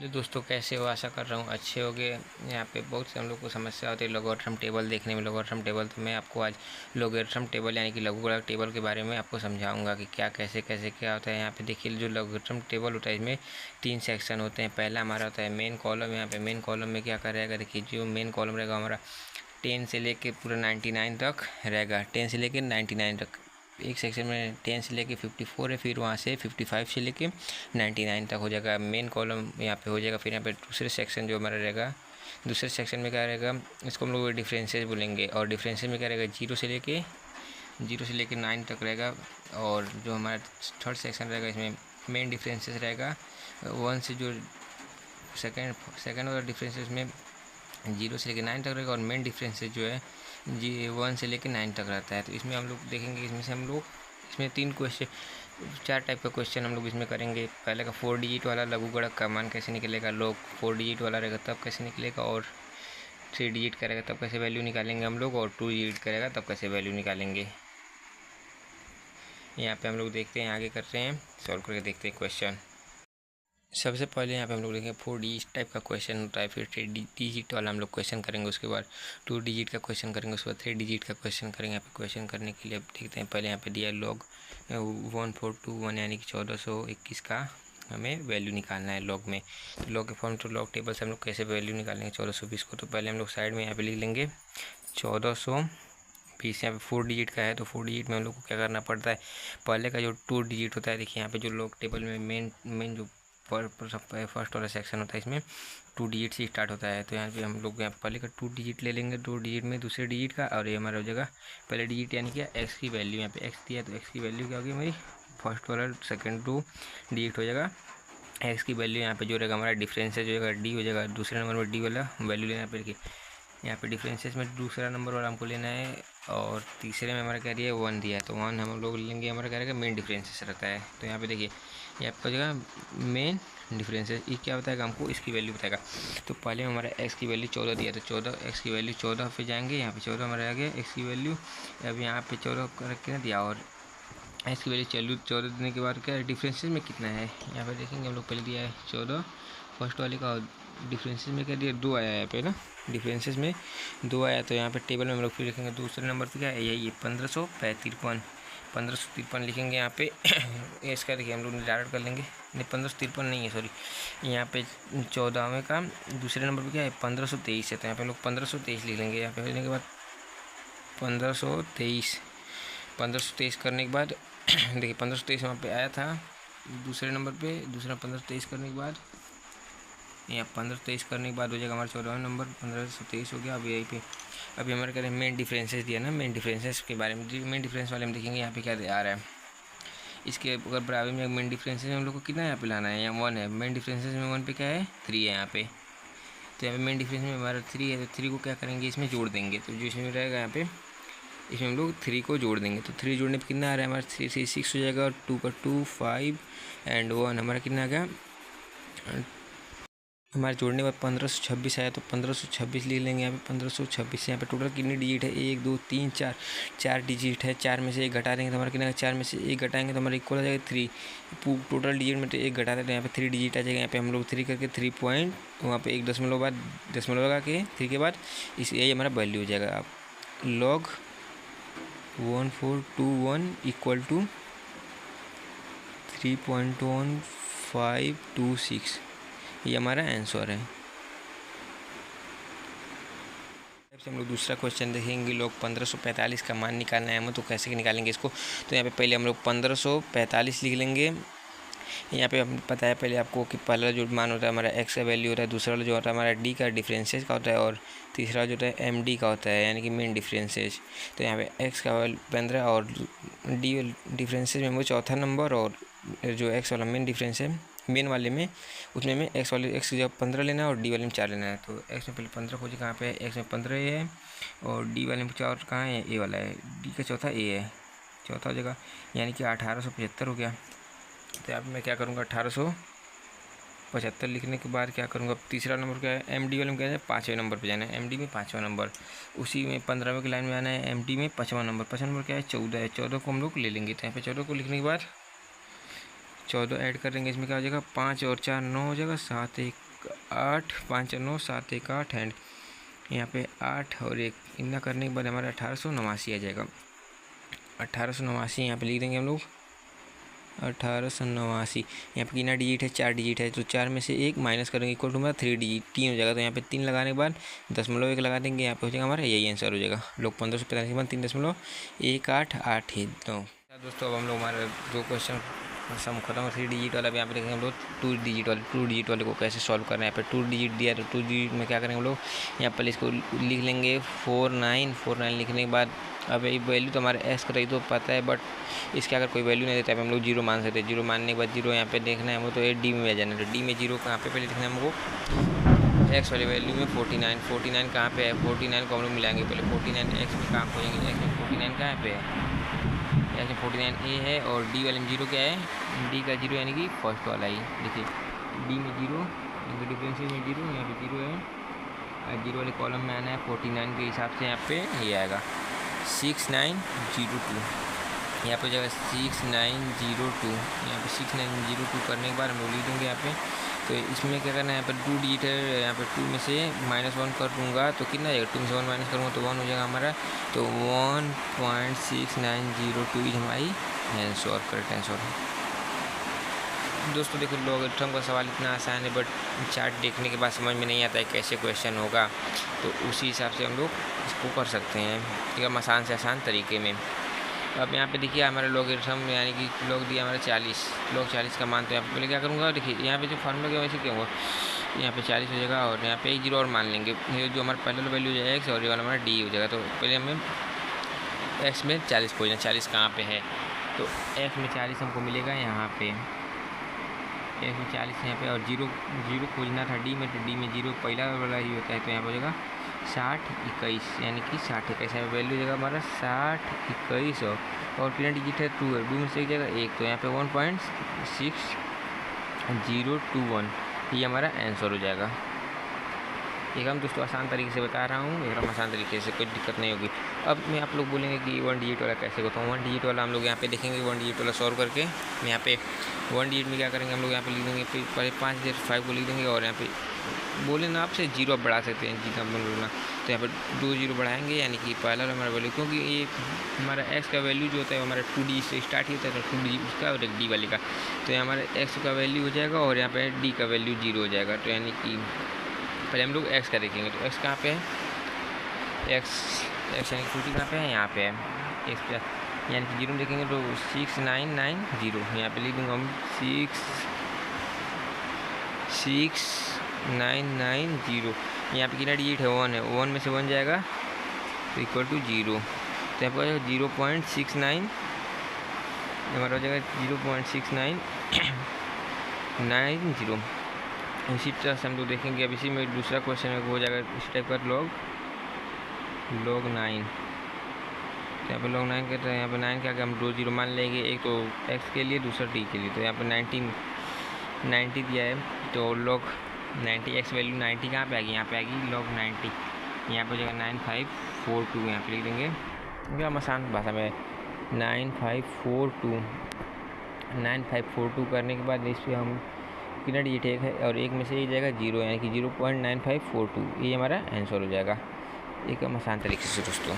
Hello दोस्तों, कैसे हो? आशा कर रहा हूँ अच्छे होगे। यहाँ पे बहुत से हम लोग को समस्या होती है लोगरिथम टेबल देखने में। लोगरिथम टेबल तो मैं आपको आज लोगरिथम टेबल यानी कि लघुगणक टेबल के बारे में आपको समझाऊंगा कि क्या कैसे कैसे क्या होता है। यहाँ पे देखिए, जो लोगरिथम टेबल होता है इसमें 3 सेक्शन होते हैं। पहला हमारा होता है मेन कॉलम। यहाँ पे मेन कॉलम में क्या करेगा, देखिए जो मेन कॉलम रहेगा हमारा 10 से लेके पूरा 99 तक रहेगा। 10 से लेके 99 तक एक सेक्शन में 10 से लेके 54 है, फिर वहाँ से 55 से लेके 99 तक हो जाएगा मेन कॉलम यहाँ पे हो जाएगा। फिर यहाँ पे दूसरे सेक्शन जो हमारा रहेगा, दूसरे सेक्शन में क्या रहेगा, इसको हम लोग डिफरेंसेस बोलेंगे। और डिफरेंसेस में क्या रहेगा, 0 से लेके 9 तक रहेगा। और जो हमारा थर्ड सेक्शन रहेगा, इसमें मेन डिफरेंसेस रहेगा 1 से जो सेकेंड वाला डिफरेंसेस में 0 से लेकर 9 तक रहेगा। और मेन डिफरेंसेस जो है 1 से लेकर 9 तक रहता है। तो इसमें हम लोग देखेंगे, इसमें से हम लोग इसमें 4 टाइप का क्वेश्चन हम लोग इसमें करेंगे। पहले का 4 डिजिट वाला लघुगणक का मान कैसे निकलेगा, लोग 4 डिजिट वाला रहेगा तब कैसे निकलेगा, और 3 डिजिट करेगा तब कैसे वैल्यू निकालेंगे हम लोग, और 2 डिजिट करेगा तब कैसे वैल्यू निकालेंगे। यहाँ पे हम लोग देखते हैं, आगे करते हैं, सॉल्व करके देखते हैं क्वेश्चन। सबसे पहले यहाँ पे हम लोग देखेंगे 4 डिजिट टाइप का क्वेश्चन होता है। फिर 3 डिजिट वाला हम लोग क्वेश्चन करेंगे, उसके बाद 2 डिजिट का क्वेश्चन करेंगे, उसके बाद 3 डिजिट का क्वेश्चन करेंगे। यहाँ पे क्वेश्चन करने के लिए अब देखते हैं, पहले यहाँ पे दिया है लॉग 1421 यानी कि 1421 का हमें वैल्यू निकालना है लॉग में। तो लॉग के फॉर्म, तो लॉग टेबल से हम लोग कैसे वैल्यू निकालेंगे 1420 को। तो पहले हम लोग साइड में यहाँ पे लिख लेंगे 1420। यहाँ पे 4 डिजिट का है, तो 4 डिजिट में हम लोग को क्या करना पड़ता है, पहले का जो 2 डिजिट होता है, देखिए यहाँ पे जो लॉग टेबल में मेन जो फर्स्ट वाला सेक्शन होता है, इसमें 2 डिजिट से स्टार्ट होता है। तो यहाँ पे हम लोग यहाँ पहले का 2 डिजिट ले लेंगे, 2 डिजिट में दूसरे डिजिट का, और ये हमारा हो जाएगा पहले डिजिट यानी क्या, एक्स की वैल्यू। यहाँ पे एक्स दिया है तो एक्स की वैल्यू क्या होगी हमारी, फर्स्ट वाला सेकंड 2 डिजिट हो जाएगा एक्स की वैल्यू। यहाँ पे जो रहेगा हमारा डिफरेंसेस जो रहेगा डी हो जाएगा, दूसरे नंबर में डी वाला वैल्यू लेना पे। देखिए यहाँ पे डिफरेंसेस में दूसरा नंबर वाला हमको लेना है, और तीसरे में हमारा क्या दिया है, 1 दिया है, तो 1 हम लोग लेंगे। हमारा क्या रहेगा, मेन डिफरेंसेस रहता है। तो यहाँ पे देखिए ये आपका जगह मेन डिफरेंसेस, ये क्या बताएगा हमको, इसकी वैल्यू बताएगा। तो पहले में हमारा एक्स की वैल्यू 14 दिया, तो 14 एक्स की वैल्यू 14 पे जाएंगे। यहाँ पे 14 हमारा आ गया एक्स की वैल्यू। अब यहाँ पे 14 रख के ना दिया, और एक्स की वैल्यू 14 देने के बाद क्या डिफरेंसेस में कितना है, यहाँ पे देखेंगे हम लोग पहले दिया है 14 फर्स्ट वाले का, और डिफरेंसेस में क्या दिया 2 आया है यहाँ पे ना, डिफरेंसेस में 2 आया। तो यहाँ पे टेबल में हम लोग फिर लिखेंगे दूसरे नंबर पे क्या है, यही 1553 लिखेंगे यहाँ पे। इसका देखिए हम लोग डायरेक्ट कर लेंगे, नहीं 1553 नहीं है, सॉरी, यहाँ पे 14वें का दूसरे नंबर पे क्या है 1523 है, तो यहाँ पे हम लोग 1523 लिख लेंगे। यहाँ पे लिखने के बाद 1523 करने के बाद देखिए 1523 वहाँ पे आया था दूसरे नंबर पे, दूसरा 1523 करने के बाद, यहाँ 1523 करने के बाद हो जाएगा हमारा 14वां नंबर, 1523 हो गया। अब यहीं पे अभी हमारे कह रहे हैं मेन डिफरेंसेस दिया ना, मेन डिफरेंसेस के बारे में, मेन डिफरेंस वाले में देखेंगे यहाँ पे क्या आ रहा है। इसके अगर बराबर में मेन डिफरेंसेस में हम लोग को कितना यहाँ पे लाना है, यहाँ 1 है, मेन डिफरेंसेस में 1 पे क्या है 3 है यहाँ पे। तो यहाँ पे मेन डिफरेंस में हमारा 3 है, तो 3 को क्या करेंगे, इसमें जोड़ देंगे। तो जो इसमें रहेगा यहाँ पे, इसमें हम लोग 3 को जोड़ देंगे। तो 3 जोड़ने पे कितना आ रहा है हमारा, 3 से 6 हो जाएगा, और 2 का 2 5 एंड 1 हमारा कितना आ गया, हमारे जोड़ने के बाद 1526 आया, तो 1526 लिख लेंगे यहाँ पे। 1526 से यहाँ पे टोटल कितनी डिजिट है, 1 2 3 4 डिजिट है। 4 में से 1 घटा देंगे तो हमारा कितना, 4 में से 1 घटाएंगे तो हमारा इक्वल आ जाएगा 3। टोटल डिजिट में तो 1 घटा देते हैं, यहाँ पे 3 डिजिट आ जाएगा। यहाँ पे हम लोग 3 करके 3 पॉइंट, वहाँ पे 1 दशमलव बाद दशमलव लगा के 3 के बाद यही हमारा वैल्यू हो जाएगा। अब लॉग 1421 इक्वल टू 3.1526, ये हमारा आंसर है। हम लोग दूसरा क्वेश्चन देखेंगे, लोग 1545 का मान निकालना है हमें, तो कैसे निकालेंगे इसको। तो यहाँ पे पहले हम लोग 1545 लिख लेंगे। यहाँ पे हम पता है पहले आपको कि पहला जो मान होता है हमारा एक्स का वैल्यू होता है, दूसरा जो होता है हमारा डी का डिफरेंसेस का होता है, और तीसरा जो होता है एम डी का होता है यानी कि मेन डिफरेंसेस। तो यहाँ पे एक्स का वैल्यू 15 और डी डिफरेंसेस में वो चौथा नंबर, और जो एक्स वाला मेन डिफरेंस है मेन वाले में, उसमें में एक्स की जगह 15 लेना है और डी वाले में 4 लेना है। तो एक्स में पहले 15 खोजिए, कहाँ पे है, एक्स में 15 ए है, और डी वाले में 4 कहाँ है, ए वाला है, डी का चौथा ए है, चौथा जगह यानी कि 1875 हो गया। तो यहाँ पे मैं क्या करूँगा, 1875 लिखने के बाद क्या करूँगा, तीसरा नंबर क्या है, एम डी वाले में क्या है 5वें नंबर पे जाना है, एम डी में 5वां नंबर, उसी में 15वें की लाइन में आना है, एम डी में 5वां नंबर, 5वां नंबर क्या है 14 है, 14 को हम लोग ले लेंगे। तो यहाँ पे 14 को लिखने के बाद 14 ऐड कर देंगे, इसमें क्या हो जाएगा 5 और 4 9 हो जाएगा, 7 1 8 5 9 7 1 8 एंड यहाँ पे 8 और 1 इतना करने के बाद हमारा 1889 आ जाएगा। 1889 यहाँ पे लिख देंगे हम लोग 1889। यहाँ पे कितना डिजिट है, 4 डिजिट है, तो 4 में से 1 माइनस करेंगे इक्वल टू हमारा 3 डिजिट 3 हो जाएगा। तो यहाँ पे 3 लगाने के बाद 0.1 लगा देंगे, यहाँ पे हो जाएगा हमारा यही आंसर हो जाएगा। लोग 1545 के बाद 3.188 है। तो दोस्तों अब हम लोग हमारा जो क्वेश्चन सम खत्म 3 डिजिट वाला। अब यहाँ पे देखेंगे हम लोग 2 डिजिट वाले को कैसे सॉल्व करना है। यहाँ पे 2 डिजिट दिया तो 2 डिजिट में क्या करेंगे हम लोग, यहाँ पर इसको लिख लेंगे 49 लिखने के बाद अब ये वैल्यू तो हमारे एक्स का रही तो पता है, बट इसके अगर कोई वैल्यू नहीं देता है हम लोग 0 मान सकते हैं। 0 मानने के बाद 0 यहाँ पे देखना है हमको, तो ये डी में आ जाना है। तो डी में 0 कहाँ पे पहले लिखना है हमको, एक्स वाली वैल्यू में 49 कहाँ पे है, 49 को हम लोग मिलाएंगे पहले। 49 एक्स में कहाँ खोजेंगे, एक्स में 49 कहाँ पे है, एक्स में 49 ए है और डी वाले में 0 क्या है, डी का 0 यानी कि फर्स्ट वाला ही। देखिए डी में 0 डिफरेंस में 0 यहाँ पे 0 है, 0 वाले कॉलम में आना है 49 के हिसाब से। यहाँ पे ये आएगा 6902, यहाँ पे जाएगा 6902। यहाँ पे 6902 करने के बाद हम लोग लिख देंगे यहाँ पे। तो इसमें क्या करना है, यहाँ पर 2 डिजिट है, यहाँ पे 2 में से -1 कर दूँगा तो कितना आएगा, 2 में से 1 माइनस करूँगा तो 1 हो जाएगा हमारा। तो 1.6902 इज हमारी आंसर, करेक्ट आंसर। दोस्तों देखो लॉगरिथम का सवाल इतना आसान है, बट चार्ट देखने के बाद समझ में नहीं आता है कैसे क्वेश्चन होगा, तो उसी हिसाब से हम लोग इसको कर सकते हैं एकदम आसान से आसान तरीके में। अब यहाँ पे देखिए हमारा लॉगरिथम यानी कि लॉग दिया हमारा 40, लॉग 40 का मान। तो यहाँ पे पहले क्या करूँगा, देखिए यहाँ पे जो फार्मूला क्या वैसे क्या होगा, यहाँ पे 40 हो जाएगा और यहाँ पे एक 0 और मान लेंगे। ये जो हमारा पहला वैल्यू हो जाएगा एक्स और ये वाला हमारा डी हो जाएगा। तो पहले हमें एक्स में 40 खोजना, 40 कहाँ पे है, तो एक्स में 40 हमको मिलेगा यहाँ पे, एक्स में 40 यहाँ पे, और 0 खोजना था डी में, तो डी में 0 पहला वाला ही होता है। तो यहाँ पर हो जाएगा 60 21 यानी कि 60 21 यहाँ वैल्यू जगह हमारा 60 21 और कितना डिजिट है 2 है, 2 में से एक जगह 1, तो यहाँ पे 1.6021 ये हमारा आंसर हो जाएगा। एकदम दोस्तों आसान तरीके से बता रहा हूँ, एकदम आसान तरीके से, कोई दिक्कत नहीं होगी। अब मैं आप लोग बोलेंगे कि 1 डिजिट वाला कैसे होता है। 1 डिजिट वाला हम लोग यहाँ पे देखेंगे, 1 डिजिट वाला सॉल्व करके यहाँ पे 1 डिजिट में क्या करेंगे हम लोग, यहाँ पे लिख देंगे पहले 5 को लिख देंगे और यहाँ पे बोले ना आपसे 0 आप बढ़ा सकते हैं जितना बोलना। तो यहाँ पर 2 0 बढ़ाएंगे यानी कि पहला हमारा वैल्यू, क्योंकि ये हमारा एक्स का वैल्यू जो होता है हमारा 2D से स्टार्ट ही होता है, 2D उसका और एक डी वाले का। तो यहाँ हमारा एक्स का वैल्यू हो जाएगा और यहाँ पे डी का वैल्यू 0 हो जाएगा। तो यानी कि पहले हम लोग एक्स का देखेंगे, तो एक्स कहाँ पे है, एक्स यानी कि 2D कहाँ पे है, यहाँ पे है एक्स पे, यानी कि 0 देखेंगे तो 6990 यहाँ पे लिख दूँगा हम 6990। यहाँ पे कितना डिजिट है 1 है, 1 में से 1 जाएगा तो इक्वल टू 0। तो यहाँ पर 0.69 हमारा हो जाएगा 0.6990। इसी तरह से हम लोग देखेंगे। अब इसी में दूसरा क्वेश्चन हो जाएगा इस टाइप का, लॉग 9। तो यहाँ पर लॉग 9 कहते हैं, यहाँ पर 9 क्या हम 2 0 मान लेंगे, एक तो एक्स के लिए दूसरा टी के लिए। तो यहाँ पर 90 दिया है, तो लॉग 90 एक्स वैल्यू 90 कहाँ पे आएगी, यहाँ पे आएगी लॉग 90। यहाँ पर जगह 9542 यहाँ पे लिख देंगे, क्या हम आसान भाषा में 9542 करने के बाद इस पर हम कितना डिजिट एक है और एक में से एक जाएगा 0 यानी कि 0.9542 ये हमारा आंसर हो जाएगा। एक हम आसान तरीके से दोस्तों।